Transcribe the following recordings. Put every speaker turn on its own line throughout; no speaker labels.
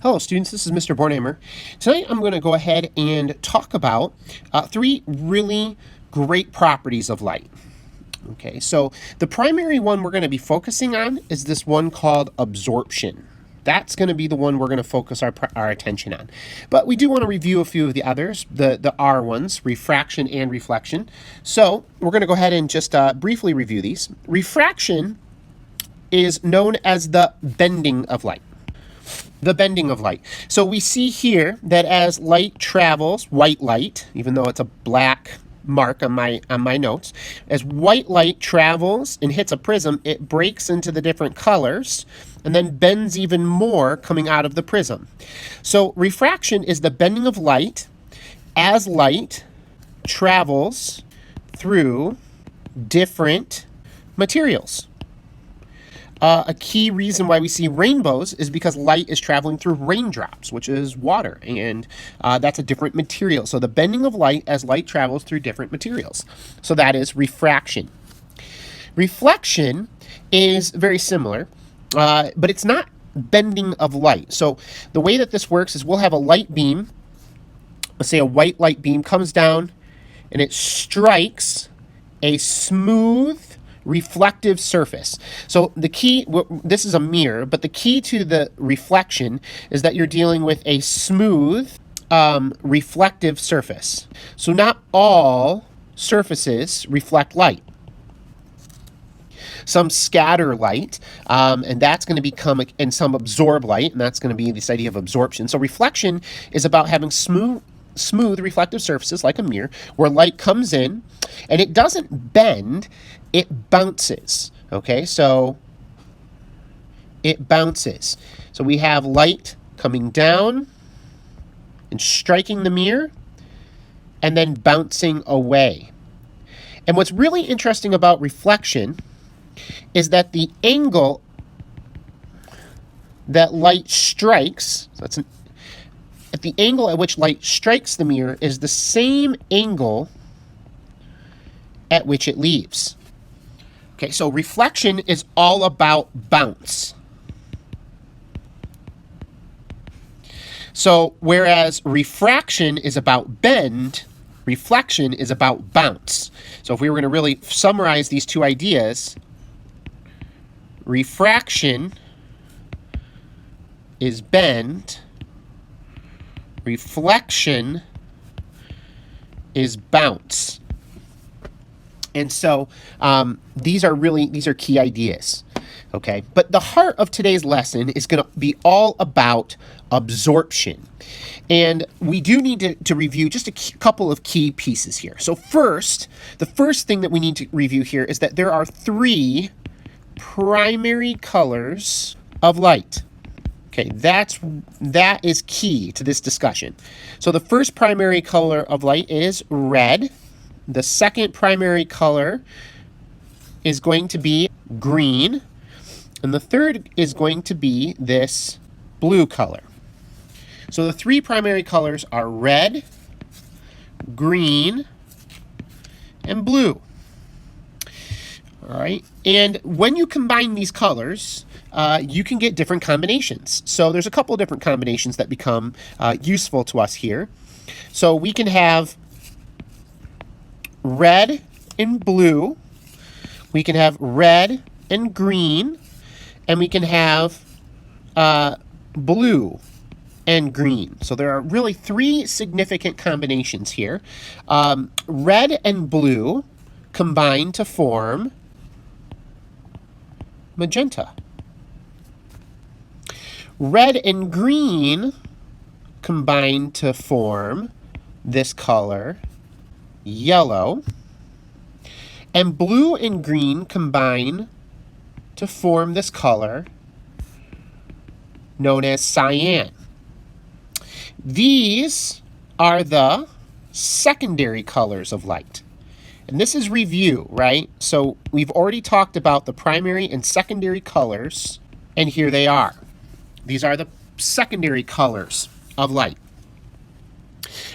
Hello students, this is Mr. Bornhammer. Tonight I'm going to go ahead and talk about three really great properties of light. Okay, so the primary one we're going to be focusing on is this one called absorption. That's going to be the one we're going to focus our attention on. But we do want to review a few of the others, the R ones, refraction and reflection. So we're going to go ahead and just briefly review these. Refraction is known as the bending of light. The bending of light. So we see here that as light travels, white light, even though it's a black mark on my notes, as white light travels and hits a prism, it breaks into the different colors and then bends even more coming out of the prism. So refraction is the bending of light as light travels through different materials. A key reason why we see rainbows is because light is traveling through raindrops, which is water, and that's a different material. So the bending of light as light travels through different materials. So that is refraction. Reflection is very similar, but it's not bending of light. So the way that this works is we'll have a light beam, let's say a white light beam comes down, and it strikes a smooth reflective surface. So the key, this is a mirror, but the key to the reflection is that you're dealing with a smooth reflective surface. So not all surfaces reflect light. Some scatter light, and that's going to become, and some absorb light, and that's going to be this idea of absorption. So reflection is about having smooth reflective surfaces like a mirror where light comes in and it doesn't bend, it bounces. Okay, so it bounces. So we have light coming down and striking the mirror and then bouncing away. And what's really interesting about reflection is that the angle that light strikes, so that's at the angle at which light strikes the mirror is the same angle at which it leaves. Okay, so reflection is all about bounce. So whereas refraction is about bend, reflection is about bounce. So if we were going to really summarize these two ideas, refraction is bend, reflection is bounce. And so these are key ideas, okay? But the heart of today's lesson is going to be all about absorption. And we do need to review just a couple of key pieces here. So first, the first thing that we need to review here is that there are three primary colors of light. Okay, that is key to this discussion. So the first primary color of light is red. The second primary color is going to be green. And the third is going to be this blue color. So the three primary colors are red, green, and blue. All right, and when you combine these colors, you can get different combinations. So there's a couple of different combinations that become useful to us here. So we can have red and blue, we can have red and green, and we can have blue and green. So there are really three significant combinations here. Red and blue combine to form magenta. Red and green combine to form this color, yellow. And blue and green combine to form this color known as cyan. These are the secondary colors of light. And this is review, right? So we've already talked about the primary and secondary colors, and here they are. These are the secondary colors of light.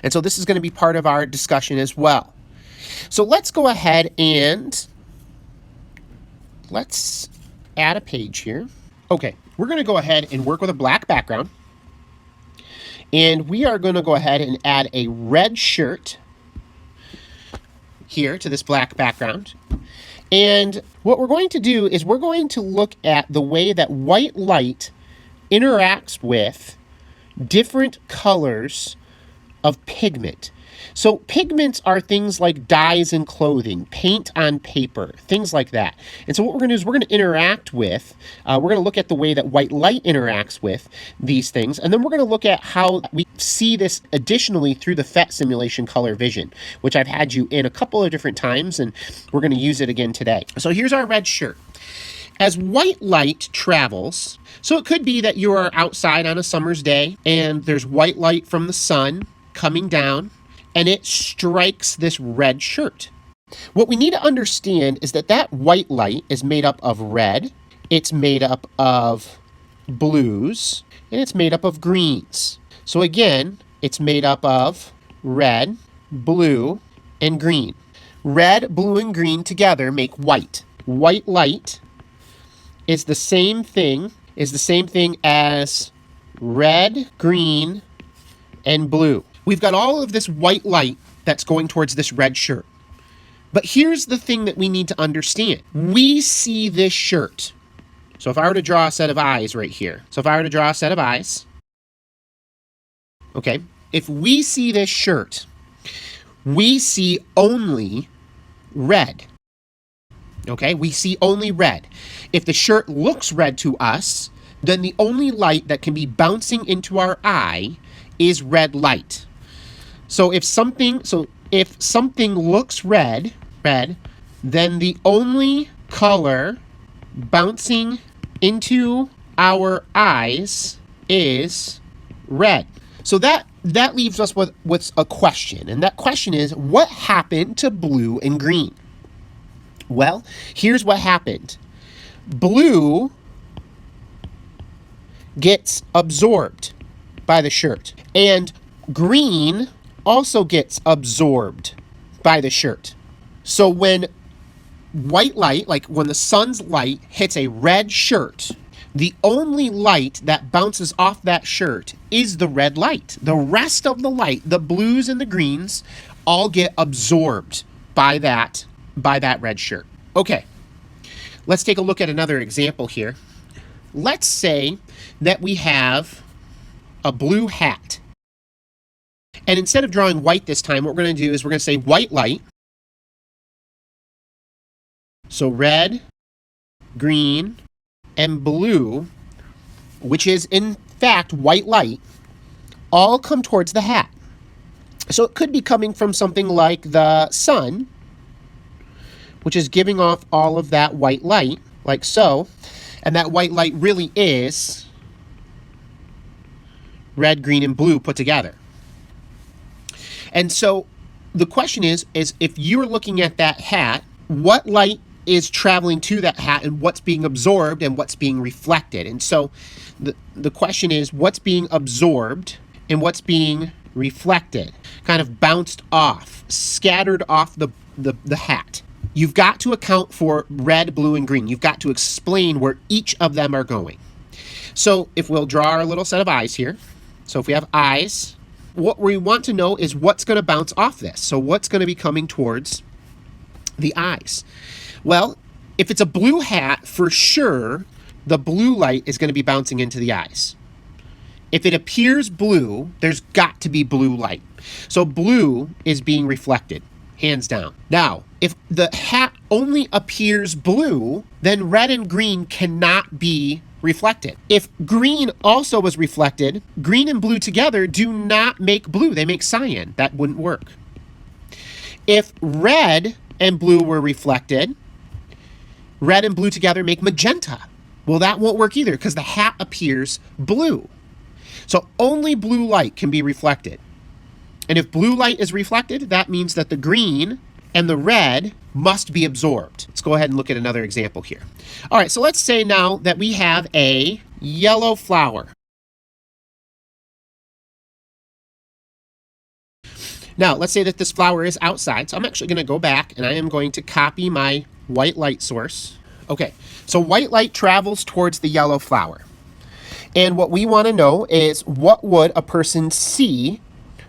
And so this is going to be part of our discussion as well. So let's go ahead and let's add a page here. Okay, we're going to go ahead and work with a black background. And we are going to go ahead and add a red shirt here to this black background. And what we're going to do is we're going to look at the way that white light interacts with different colors of pigment. So pigments are things like dyes in clothing, paint on paper, things like that. And so what we're going to do is we're going to interact with, we're going to look at the way that white light interacts with these things, and then we're going to look at how we see this additionally through the PhET simulation color vision, which I've had you in a couple of different times, and we're going to use it again today. So here's our red shirt. As white light travels, so it could be that you are outside on a summer's day, and there's white light from the sun coming down, and it strikes this red shirt. What we need to understand is that that white light is made up of red, it's made up of blues, and it's made up of greens. So again, it's made up of red, blue, and green. Red, blue, and green together make white. White light is the same thing as red, green, and blue. We've got all of this white light that's going towards this red shirt. But here's the thing that we need to understand. We see this shirt. So if I were to draw a set of eyes right here. Okay, if we see this shirt, we see only red. Okay, we see only red. If the shirt looks red to us, then the only light that can be bouncing into our eye is red light. So if something looks red, then the only color bouncing into our eyes is red. So that leaves us with a question, and that question is, what happened to blue and green? Well, here's what happened. Blue gets absorbed by the shirt, and green also gets absorbed by the shirt. So when white light, like when the sun's light hits a red shirt, the only light that bounces off that shirt is the red light. The rest of the light, the blues and the greens, all get absorbed by that red shirt. Okay, let's take a look at another example here. Let's say that we have a blue hat. And instead of drawing white this time, what we're going to do is we're going to say white light. So red, green, and blue, which is in fact white light, all come towards the hat. So it could be coming from something like the sun, which is giving off all of that white light, like so. And that white light really is red, green, and blue put together. And so the question is if you're looking at that hat, what light is traveling to that hat and what's being absorbed and what's being reflected? And so the question is, what's being absorbed and what's being reflected, kind of bounced off, scattered off the hat. You've got to account for red, blue, and green. You've got to explain where each of them are going. So if we'll draw our little set of eyes here. So if we have eyes, what we want to know is what's going to bounce off this. So what's going to be coming towards the eyes? Well, if it's a blue hat, for sure, the blue light is going to be bouncing into the eyes. If it appears blue, there's got to be blue light. So blue is being reflected, hands down. Now, if the hat only appears blue, then red and green cannot be reflected. If green also was reflected, green and blue together do not make blue. They make cyan. That wouldn't work. If red and blue were reflected, red and blue together make magenta. Well, that won't work either because the hat appears blue. So only blue light can be reflected. And if blue light is reflected, that means that the green and the red must be absorbed. Let's go ahead and look at another example here. All right, so let's say now that we have a yellow flower. Now, let's say that this flower is outside. So I'm actually going to go back and I am going to copy my white light source. Okay, so white light travels towards the yellow flower. And what we want to know is, what would a person see,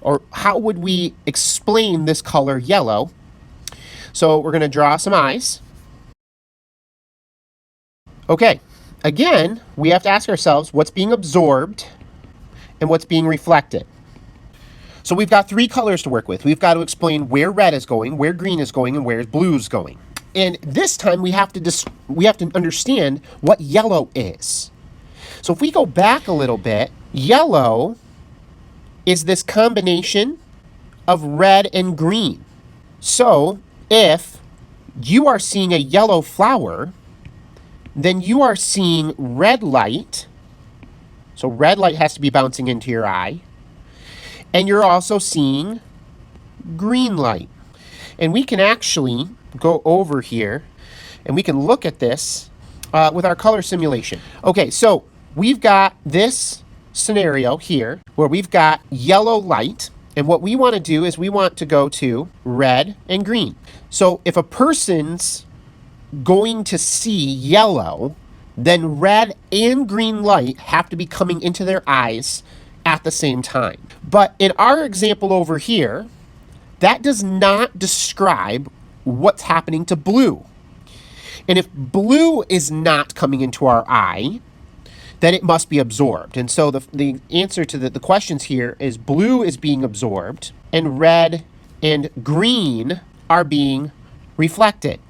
or how would we explain this color yellow? So we're going to draw some eyes. Okay, again, we have to ask ourselves what's being absorbed and what's being reflected. So we've got three colors to work with. We've got to explain where red is going, where green is going, and where blue is going. And this time we have to understand what yellow is. So if we go back a little bit, yellow is this combination of red and green. So if you are seeing a yellow flower, then you are seeing red light. So red light has to be bouncing into your eye. And you're also seeing green light. And we can actually go over here and we can look at this with our color simulation. Okay, so we've got this scenario here where we've got yellow light. And what we want to do is we want to go to red and green. So if a person's going to see yellow, then red and green light have to be coming into their eyes at the same time. But in our example over here, that does not describe what's happening to blue. And if blue is not coming into our eye, then it must be absorbed. And so the answer to the questions here is blue is being absorbed and red and green are being reflected.